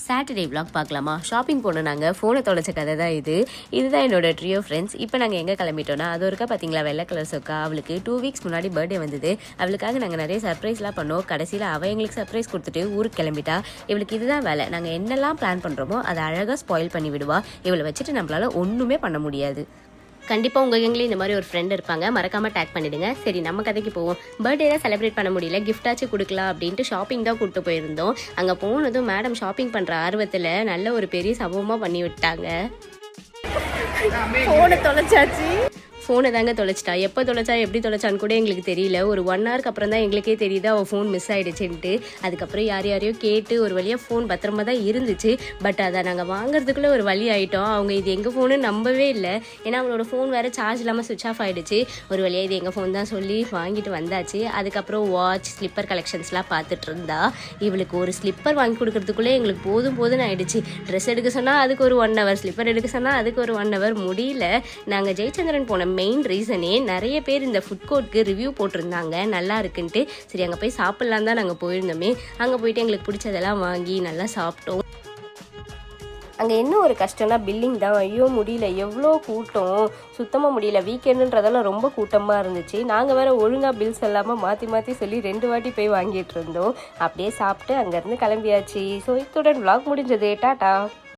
Saturday vlog பார்க்கலாமா? Shopping போனோம் நாங்கள். ஃபோனை தொலைச்ச கதை தான் இது. இதுதான் என்னோட ட்ரியோ ஃப்ரெண்ட்ஸ். இப்போ நாங்கள் எங்கே கிளம்பிட்டோன்னா, அது ஒருக்கா பார்த்தீங்களா வெள்ளை கலர் சொக்கா, அவளுக்கு 2 வீக்ஸ் முன்னாடி பர்த்டே வந்தது. அவளுக்காக நாங்கள் நிறைய சர்ப்ரைஸ்லாம் பண்ணோம். கடைசியில் அவள் எங்களுக்கு சர்ப்ரைஸ் கொடுத்துட்டு ஊருக்கு கிளம்பிட்டா. இவளுக்கு இதுதான் வேலை. நாங்கள் என்னெல்லாம் பிளான் பண்ணுறோமோ அதை அழகாக ஸ்பாயில் பண்ணி விடுவா. இவளை வச்சுட்டு நம்மளால ஒன்றுமே பண்ண முடியாது. கண்டிப்பாக உங்கள் கேங்லேயும் இந்த மாதிரி ஒரு ஃப்ரெண்ட் இருப்பாங்க. மறக்காமல் டேக் பண்ணிவிடுங்க. சரி, நம்ம கதைக்கு போவோம். பர்த்டே தான் செலிப்ரேட் பண்ண முடியல, கிஃப்டாச்சும் கொடுக்கலாம் அப்படின்ட்டு ஷாப்பிங் தான் கூப்பிட்டு போயிருந்தோம். அங்கே போனதும் மேடம் ஷாப்பிங் பண்ணுற ஆர்வத்தில் நல்ல ஒரு பெரிய சம்பவமாக பண்ணி விட்டாங்க. ஃபோனை தொலைச்சாச்சு. ஃபோனை தாங்க தொலைச்சிட்டா. எப்போ தொலைச்சா எப்படி தொலைச்சான்னு கூட எங்களுக்கு தெரியல. ஒரு 1 ஹவருக்கு அப்புறம் தான் எங்களுக்கே தெரியுது அவள் ஃபோன் மிஸ் ஆகிடுச்சுன்ட்டு. அதுக்கப்புறம் யாரையோ கேட்டு ஒரு வழியாக ஃபோன் பத்திரமா தான் இருந்துச்சு. பட் அதை நாங்கள் வாங்குறதுக்குள்ளே ஒரு வழி ஆகிட்டோம். அவங்க இது எங்கள் ஃபோனு நம்பவே இல்லை. ஏன்னா அவளோட ஃபோன் வேறு சார்ஜ் இல்லாமல் சுவிட்ச் ஆஃப் ஆகிடுச்சு. ஒரு வழியாக இது எங்கள் ஃபோன் தான் சொல்லி வாங்கிட்டு வந்தாச்சு. அதுக்கப்புறம் வாட்ச், ஸ்லிப்பர் கலெக்ஷன்ஸ்லாம் பார்த்துட்டு இருந்தா. இவளுக்கு ஒரு ஸ்லிப்பர் வாங்கி கொடுக்கறதுக்குள்ளே எங்களுக்கு போதும்னு ஆகிடுச்சு. ட்ரெஸ் எடுக்க சொன்னால் அதுக்கு ஒரு 1 ஹவர், ஸ்லிப்பர் எடுக்க சொன்னால் அதுக்கு ஒரு 1 ஹவர். முடியல. நாங்கள் ஜெயச்சந்திரன் போன மெயின் ரீசனே நிறைய பேர் இந்த ஃபுட் கோர்ட்க்கு ரிவ்யூ போட்டிருந்தாங்க நல்லா இருக்குன்ட்டு. சரி, அங்கே போய் சாப்பிட்லாம் தான் நாங்கள் போயிருந்தோமே. அங்கே போயிட்டு எங்களுக்கு பிடிச்சதெல்லாம் வாங்கி நல்லா சாப்பிட்டோம். அங்கே என்ன ஒரு கஷ்டம்னா பில்லிங் தான். ஐயோ முடியல, எவ்வளோ கூட்டம், சுத்தமாக முடியல. வீக்கெண்டுன்றதெல்லாம் ரொம்ப கூட்டமாக இருந்துச்சு. நாங்கள் வேறு ஒழுங்காக பில்ஸ் எல்லாமே மாற்றி சொல்லி 2 வாட்டி போய் வாங்கிட்டு இருந்தோம். அப்படியே சாப்பிட்டு அங்கேருந்து கிளம்பியாச்சு. ஸோ இத்துடன் vlog முடிஞ்சது. டாட்டா.